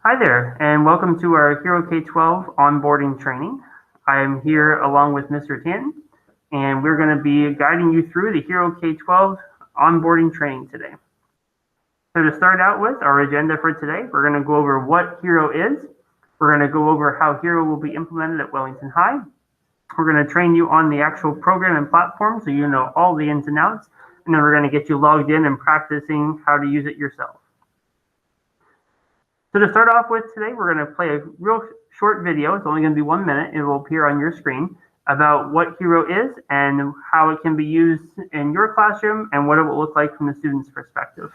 Hi there, and welcome to our Hero K-12 onboarding training. I am here along with Mr. Tanton, and we're going to be guiding you through the Hero K-12 onboarding training today. So to start out with our agenda for today, we're going to go over what Hero is. We're going to go over how Hero will be implemented at Wellington High. We're going to train you on the actual program and platform so you know all the ins and outs, and then we're going to get you logged in and practicing how to use it yourself. So to start off with today, we're going to play a real short video. It's only going to be 1 minute. It will appear on your screen about what Hero is and how it can be used in your classroom and what it will look like from the student's perspective.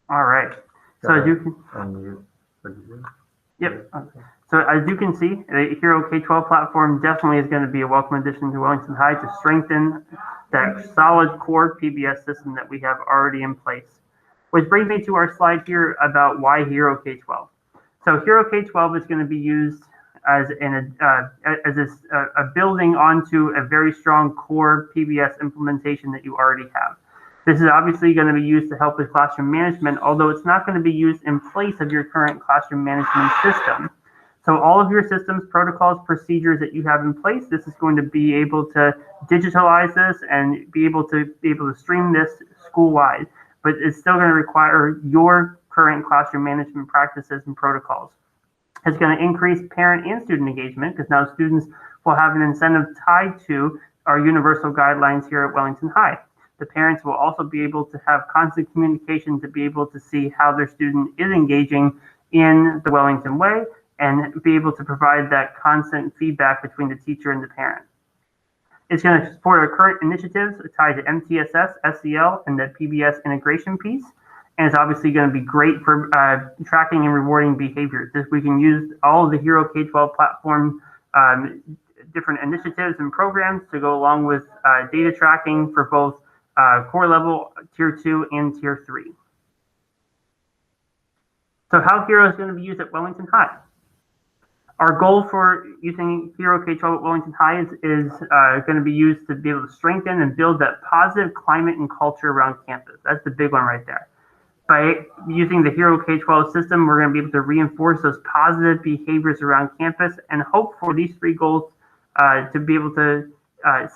All right. So as you can, yep. So as you can see, the Hero K-12 platform definitely is going to be a welcome addition to Wellington High to strengthen that solid core PBS system that we have already in place. Which brings me to our slide here about why Hero K-12. So Hero K-12 is going to be used as a building onto a very strong core PBS implementation that you already have. This is obviously going to be used to help with classroom management, although it's not going to be used in place of your current classroom management system. So all of your systems, protocols, procedures that you have in place, this is going to be able to digitalize this and be able to stream this school-wide, but it's still going to require your current classroom management practices and protocols. It's going to increase parent and student engagement because now students will have an incentive tied to our universal guidelines here at Wellington High. The parents will also be able to have constant communication to be able to see how their student is engaging in the Wellington way and be able to provide that constant feedback between the teacher and the parent. It's going to support our current initiatives tied to MTSS, SEL, and the PBS integration piece. And it's obviously going to be great for tracking and rewarding behaviors. We can use all of the Hero K-12 platform different initiatives and programs to go along with data tracking for both core level, tier 2, and tier 3. So how Hero is going to be used at Wellington High. Our goal for using Hero K-12 at Wellington High is going to be used to be able to strengthen and build that positive climate and culture around campus. That's the big one right there. By using the Hero K-12 system, we're going to be able to reinforce those positive behaviors around campus and hope for these 3 goals to be able to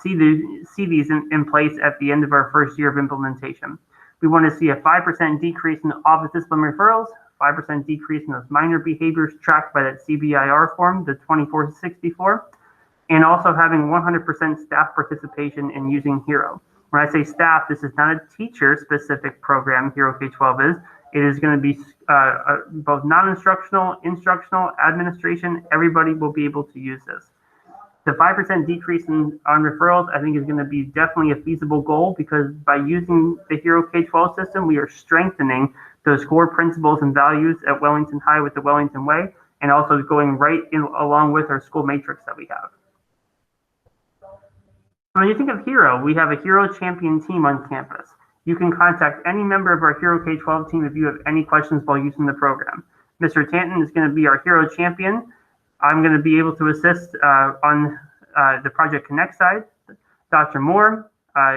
see these in place at the end of our first year of implementation. We want to see a 5% decrease in office discipline referrals, 5% decrease in those minor behaviors tracked by that CBIR form, the 2464, and also having 100% staff participation in using Hero. When I say staff, this is not a teacher-specific program, Hero K-12 is. It is going to be both non-instructional, instructional, administration. Everybody will be able to use this. The 5% decrease on referrals, I think, is going to be definitely a feasible goal because by using the Hero K-12 system, we are strengthening those core principles and values at Wellington High with the Wellington Way, and also going right in along with our school matrix that we have. When you think of Hero, we have a Hero Champion team on campus. You can contact any member of our Hero K-12 team if you have any questions while using the program. Mr. Tanton is going to be our Hero Champion. I'm going to be able to assist on the Project Connect side. Dr. Moore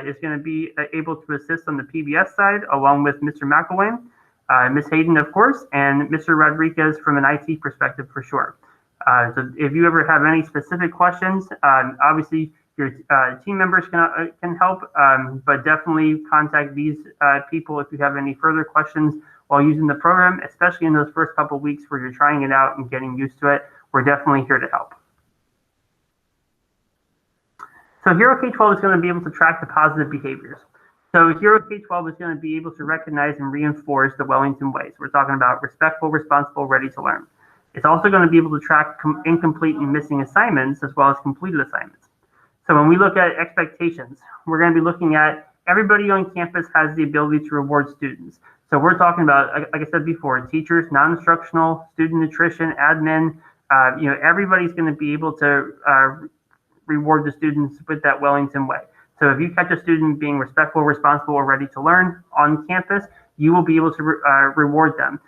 is going to be able to assist on the PBS side, along with Mr. McElwain, Ms. Hayden, of course, and Mr. Rodriguez from an IT perspective for sure. So if you ever have any specific questions, obviously your team members can help, but definitely contact these people if you have any further questions while using the program, especially in those first couple of weeks where you're trying it out and getting used to it. we're definitely here to help. So Hero K-12 is going to be able to track the positive behaviors. So Hero K-12 is going to be able to recognize and reinforce the Wellington ways. We're talking about respectful, responsible, ready to learn. It's also going to be able to track incomplete and missing assignments as well as completed assignments. So when we look at expectations, we're going to be looking at everybody on campus has the ability to reward students. So we're talking about, like I said before, teachers, non-instructional, student nutrition, admin, everybody's going to be able to reward the students with that Wellington way. So if you catch a student being respectful, responsible, or ready to learn on campus, you will be able to reward them.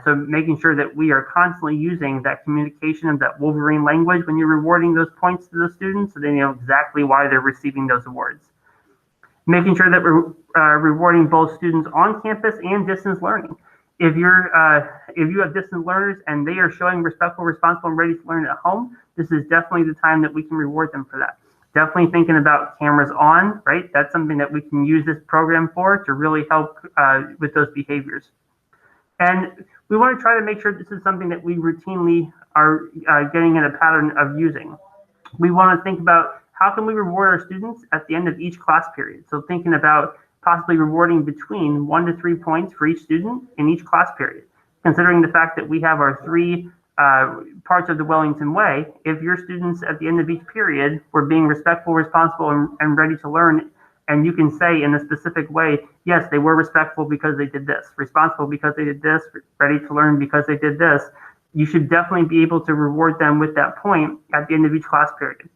So making sure that we are constantly using that communication of that Wolverine language when you're rewarding those points to the students, so they know exactly why they're receiving those awards. Making sure that we're rewarding both students on campus and distance learning. If you have distance learners and they are showing respectful, responsible, and ready to learn at home, this is definitely the time that we can reward them for that. Definitely thinking about cameras on, right? That's something that we can use this program for to really help with those behaviors. And we want to try to make sure this is something that we routinely are getting in a pattern of using. We want to think about how can we reward our students at the end of each class period. So thinking about possibly rewarding between 1 to 3 points for each student in each class period. Considering the fact that we have our 3 parts of the Wellington way, if your students at the end of each period were being respectful, responsible, and ready to learn, and you can say in a specific way, yes, they were respectful because they did this, responsible because they did this, ready to learn because they did this, you should definitely be able to reward them with that point at the end of each class period.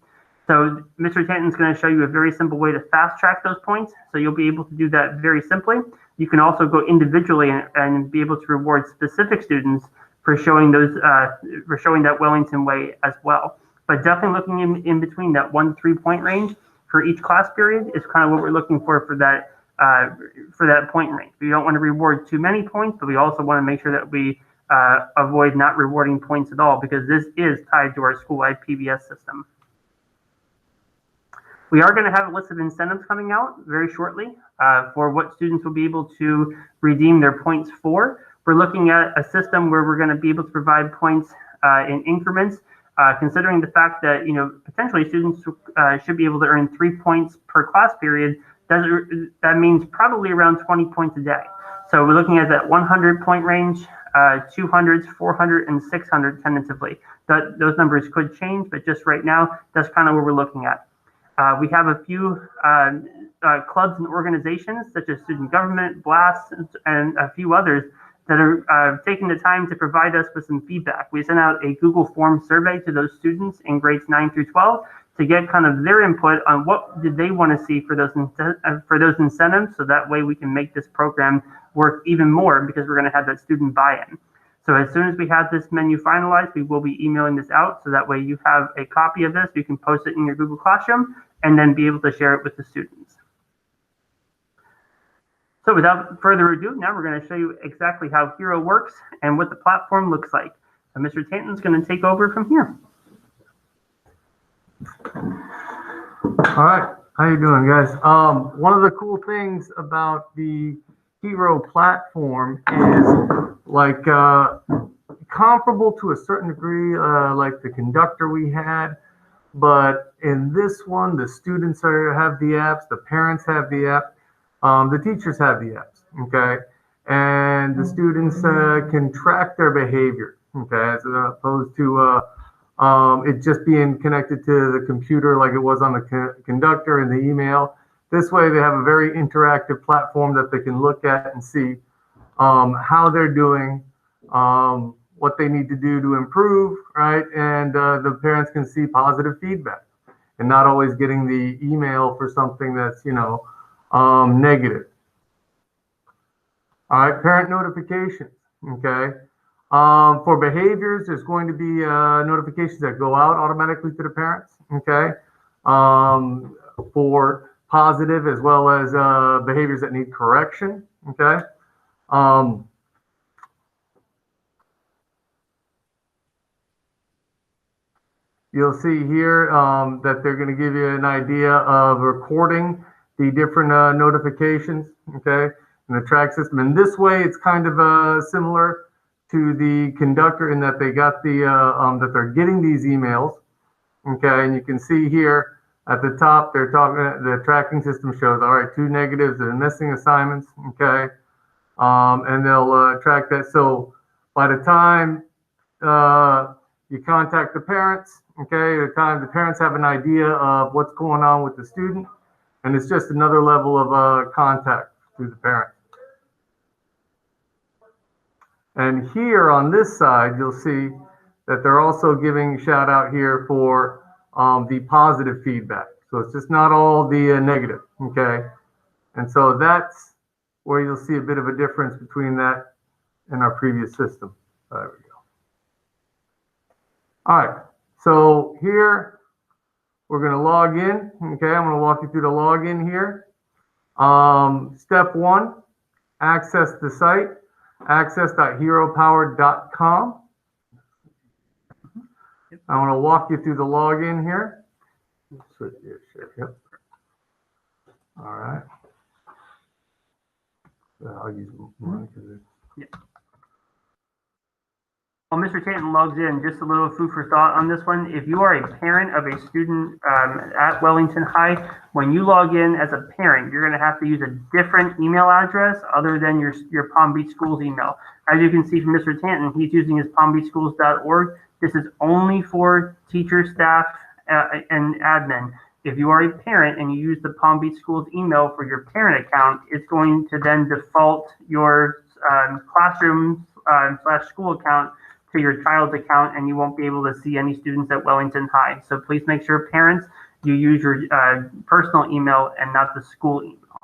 So Mr. Tanton's going to show you a very simple way to fast track those points. So you'll be able to do that very simply. You can also go individually and be able to reward specific students for showing that Wellington way as well. But definitely looking in between that 1 to 3 point range for each class period is kind of what we're looking for that point range. We don't want to reward too many points, but we also want to make sure that we avoid not rewarding points at all, because this is tied to our school-wide PBS system. We are going to have a list of incentives coming out very shortly for what students will be able to redeem their points for. We're looking at a system where we're going to be able to provide points in increments, considering the fact that potentially students should be able to earn 3 points per class period. That means probably around 20 points a day. So we're looking at that 100 point range, 200s, 400, and 600 tentatively. Those numbers could change, but just right now, that's kind of what we're looking at. We have a few clubs and organizations such as Student Government, BLAST, and a few others that are taking the time to provide us with some feedback. We sent out a Google Form survey to those students in grades 9 through 12 to get kind of their input on what did they want to see for those incentives, so that way we can make this program work even more, because we're going to have that student buy-in. So as soon as we have this menu finalized, we will be emailing this out, so that way you have a copy of this, you can post it in your Google Classroom, and then be able to share it with the students. So without further ado, now we're going to show you exactly how Hero works and what the platform looks like. So Mr. Tanton's going to take over from here. All right, how you doing, guys? One of the cool things about the Hero platform is like comparable to a certain degree, like the conductor we had, but in this one, the students have the apps, the parents have the app, the teachers have the apps, okay? And the students can track their behavior, okay, as opposed to it just being connected to the computer like it was on the conductor and the email. This way they have a very interactive platform that they can look at and see how they're doing, what they need to do to improve, right? And the parents can see positive feedback and not always getting the email for something that's, negative. All right, parent notifications, okay? For behaviors, there's going to be notifications that go out automatically to the parents, okay? For positive as well as behaviors that need correction, okay? You'll see here that they're going to give you an idea of recording the different notifications, okay, in the track system. And this way, it's kind of similar to the conductor in that they got the, that they're getting these emails. Okay, and you can see here at the top, they're talking, the tracking system shows, all right, 2 negatives and missing assignments. Okay, and they'll track that. So by the time you contact the parents, okay, the time the parents have an idea of what's going on with the student, and it's just another level of contact through the parent. And here on this side, you'll see that they're also giving shout out here for the positive feedback. So it's just not all the negative, okay? And so that's where you'll see a bit of a difference between that and our previous system. There we go. All right, so here we're going to log in. Okay, I'm going to walk you through the login here. Step 1, access the site, access.heropower.com. I want to walk you through the login here. Yep. All right. I'll use one because it's. Well, Mr. Tanton logs in, just a little food for thought on this one. If you are a parent of a student at Wellington High, when you log in as a parent, you're going to have to use a different email address other than your Palm Beach Schools email. As you can see from Mr. Tanton, he's using his palmbeachschools.org. This is only for teacher, staff, and admin. If you are a parent and you use the Palm Beach Schools email for your parent account, it's going to then default your classroom / school account to your child's account, and you won't be able to see any students at Wellington High. So please make sure, parents, you use your personal email and not the school email.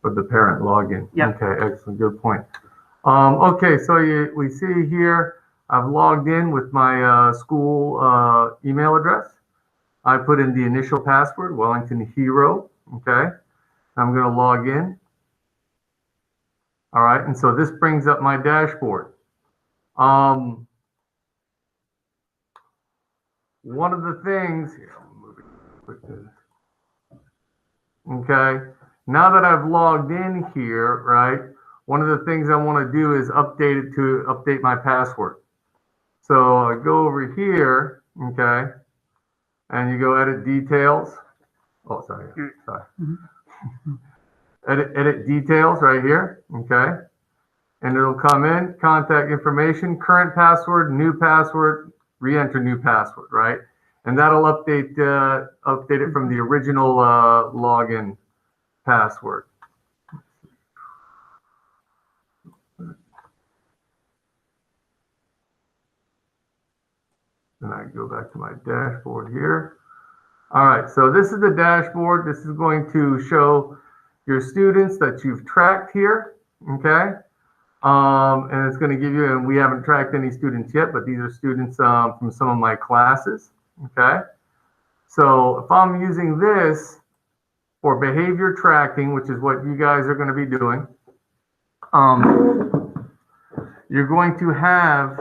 For the parent login. Yep. Okay, excellent, good point. Okay, so we see here, I've logged in with my school email address. I put in the initial password, Wellington Hero, okay? I'm gonna log in. All right, and so this brings up my dashboard. One of the things, here, I'll move it quickly. Okay, now that I've logged in here, right, one of the things I want to do is update my password. So I go over here, okay, and you go edit details. Oh, sorry. Edit details right here, okay, and it'll come in, contact information, current password, new password, re-enter new password, right? And that'll update it from the original login password. And I go back to my dashboard here. All right, so this is the dashboard. This is going to show your students that you've tracked here, okay? And it's going to give you, and we haven't tracked any students yet, but these are students from some of my classes, okay? So if I'm using this for behavior tracking, which is what you guys are going to be doing, you're going to have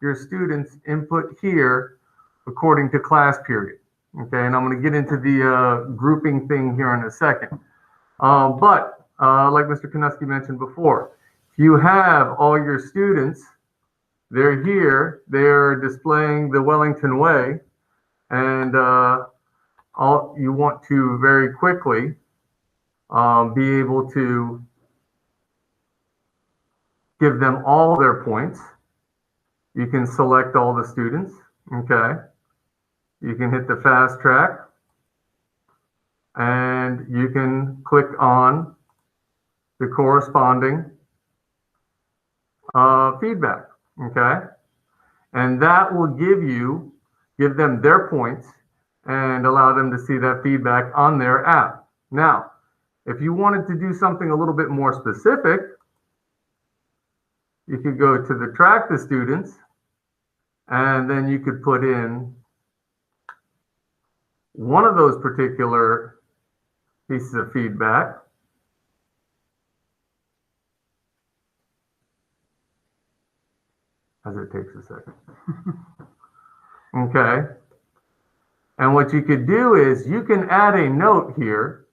your students input here according to class period, okay? And I'm going to get into the grouping thing here in a second. But like Mr. Konusky mentioned before, you have all your students, they're here, they're displaying the Wellington Way, and you want to very quickly be able to give them all their points. You can select all the students, okay? You can hit the fast track, and you can click on the corresponding feedback, okay? And that will give them their points and allow them to see that feedback on their app. Now, if you wanted to do something a little bit more specific, you could go to the track the students, and then you could put in one of those particular pieces of feedback. As it takes a second. Okay. And what you could do is you can add a note here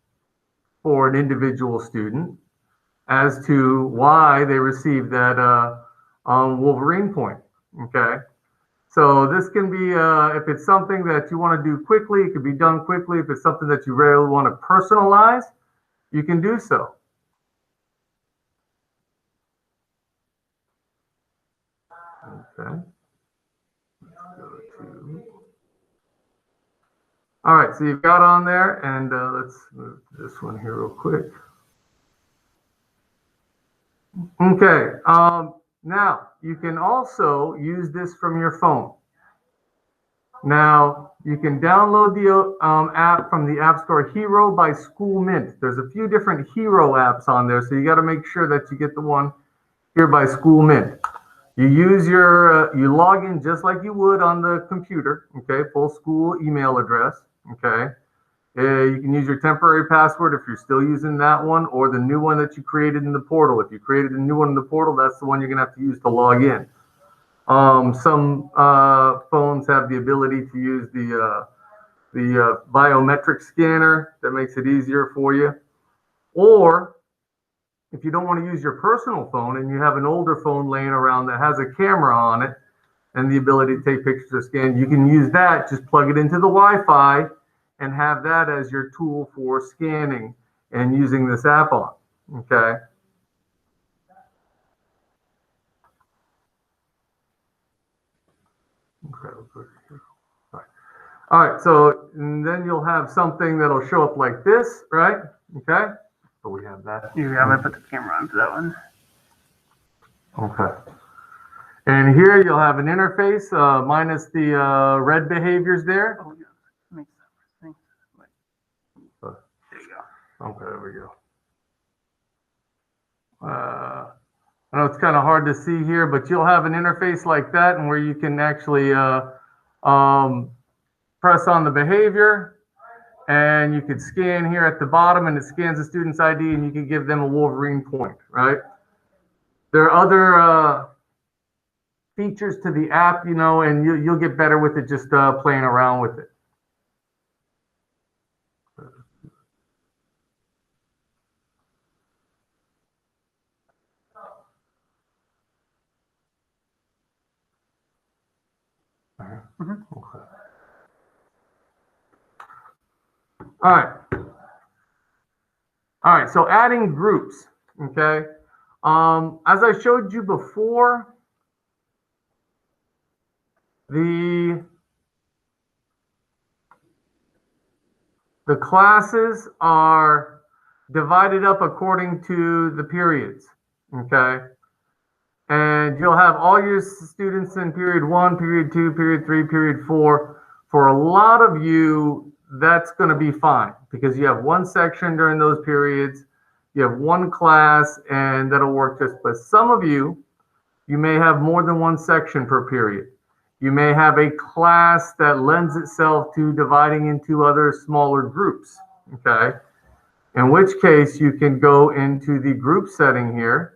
for an individual student as to why they received that Wolverine point. Okay. So this can be, if it's something that you want to do quickly, it can be done quickly. If it's something that you really want to personalize, you can do so. Okay. All right, so you've got on there, and let's move this one here real quick. Okay, now you can also use this from your phone. Now, you can download the app from the App Store, Hero by School Mint. There's a few different Hero apps on there, so you got to make sure that you get the one here by School Mint. You use your, you log in just like you would on the computer, okay, full school email address, okay. You can use your temporary password if you're still using that one, or the new one that you created in the portal. If you created a new one in the portal, that's the one you're going to have to use to log in. Some phones have the ability to use the biometric scanner that makes it easier for you. Or if you don't want to use your personal phone and you have an older phone laying around that has a camera on it and the ability to take pictures or scan, you can use that. Just plug it into the Wi-Fi and have that as your tool for scanning and using this app on. Okay. All right, so then you'll have something that'll show up like this, right? Okay, so we have that. You have I put the camera on for that one. Okay. And here you'll have an interface minus the red behaviors there. Oh, yeah. Makes sense. There you go. Okay, there we go. I know it's kind of hard to see here, but you'll have an interface like that, and where you can actually press on the behavior, and you could scan here at the bottom, and it scans the student's ID, and you can give them a Wolverine point, right? There are other features to the app, you know, and you'll get better with it just playing around with it. Okay. All right. All right, so adding groups, okay? As I showed you before, the classes are divided up according to the periods, okay? And you'll have all your students in period 1, period 2, period 3, period 4. For a lot of you, that's going to be fine because you have one section during those periods, you have one class, and that'll work just. But some of you, you may have more than one section per period. You may have a class that lends itself to dividing into other smaller groups, okay? In which case you can go into the group setting here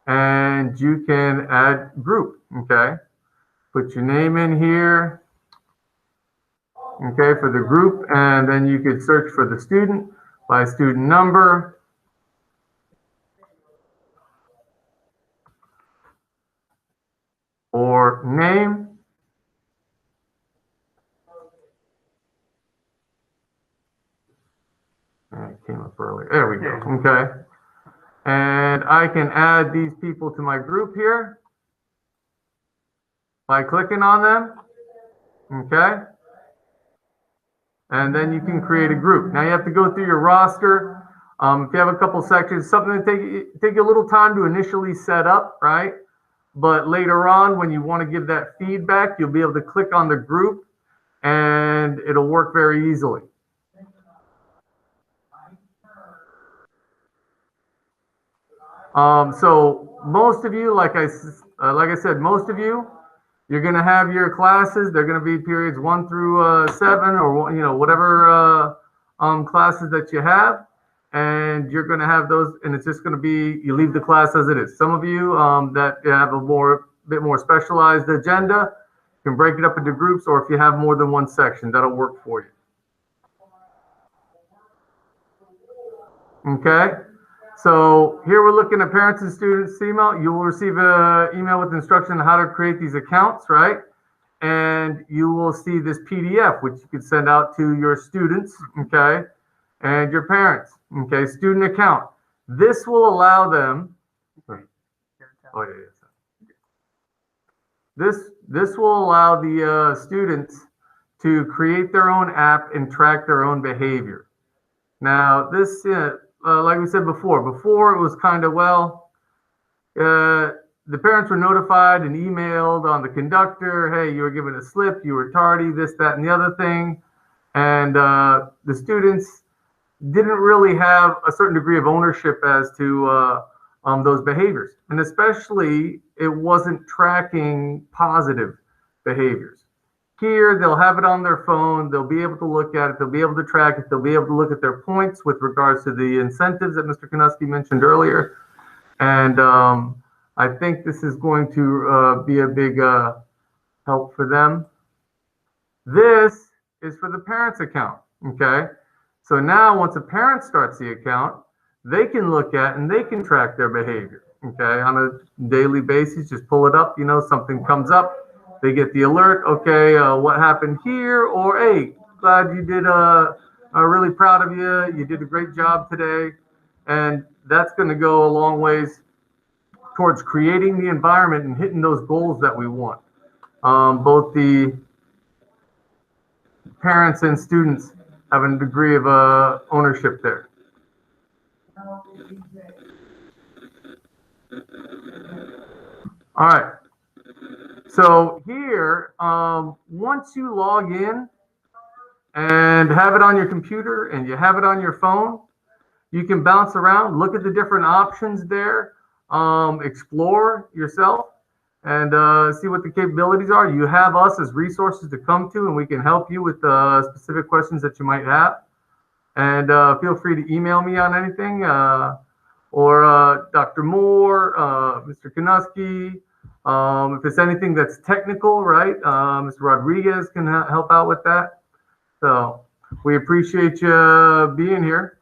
and you can add group, okay? Put your name in here, okay, for the group, and then you could search for the student by student number. Or name. It came up earlier. There we go. Okay. And I can add these people to my group here by clicking on them. Okay. And then you can create a group. Now you have to go through your roster. If you have a couple sections, something that take you a little time to initially set up, right? But later on, when you want to give that feedback, you'll be able to click on the group and it'll work very easily. So most of you, like I said, most of you, you're going to have your classes. They're going to be periods 1 through 7, or whatever classes that you have. And you're going to have those, and it's just going to be, you leave the class as it is. Some of you that have a bit more specialized agenda can break it up into groups, or if you have more than one section, that'll work for you. Okay. So here we're looking at parents and students email. You will receive an email with instruction on how to create these accounts, right? And you will see this PDF, which you can send out to your students, okay, and your parents, okay, student account. This will allow them, this will allow the students to create their own app and track their own behavior. Now, this, like we said before it was kind of, well, the parents were notified and emailed on the conductor, hey, you were given a slip, you were tardy, this, that, and the other thing. And the students didn't really have a certain degree of ownership as to those behaviors. And especially, it wasn't tracking positive behaviors. Here, they'll have it on their phone, they'll be able to look at it, they'll be able to track it, they'll be able to look at their points with regards to the incentives that Mr. Konuski mentioned earlier. And I think this is going to be a big help for them. This is for the parents' account, okay? So now once a parent starts the account, they can look at and they can track their behavior, okay? On a daily basis, just pull it up, you know, something comes up, they get the alert, okay, what happened here? Or, hey, glad you did, really proud of you, you did a great job today. And that's gonna go a long ways towards creating the environment and hitting those goals that we want. Both the parents and students have a degree of ownership there. All right. So here, once you log in and have it on your computer and you have it on your phone, you can bounce around, look at the different options there, explore yourself, and see what the capabilities are. You have us as resources to come to, and we can help you with specific questions that you might have. And feel free to email me on anything, or Dr. Moore, Mr. Konuski. If it's anything that's technical, right, Mr. Rodriguez can help out with that. So we appreciate you being here.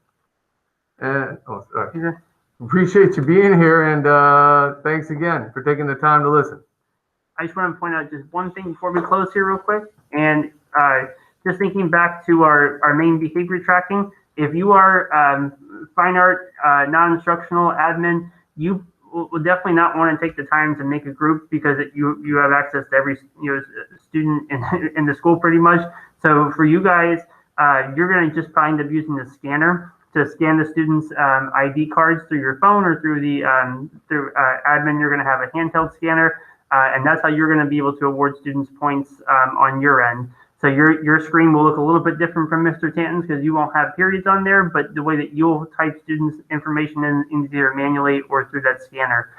And appreciate you being here, and thanks again for taking the time to listen. I just want to point out just one thing before we close here real quick. And just thinking back to our main behavior tracking, if you are fine art, non-instructional admin, you will definitely not want to take the time to make a group, because you have access to every student in the school pretty much. So for you guys, you're going to just find up using the scanner to scan the students' ID cards through your phone or through the admin. You're going to have a handheld scanner, and that's how you're going to be able to award students points on your end. So your screen will look a little bit different from Mr. Tanton's, because you won't have periods on there, but the way that you'll type students' information in either manually or through that scanner,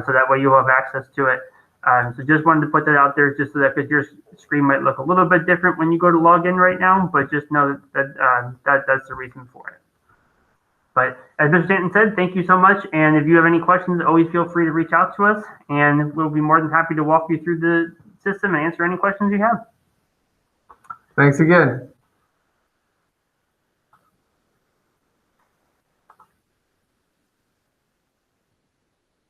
so that way you'll have access to it. So just wanted to put that out there, just so that, because your screen might look a little bit different when you go to log in right now, but just know that that's the reason for it. But as Mr. Stanton said, thank you so much. And if you have any questions, always feel free to reach out to us, and we'll be more than happy to walk you through the system and answer any questions you have. Thanks again.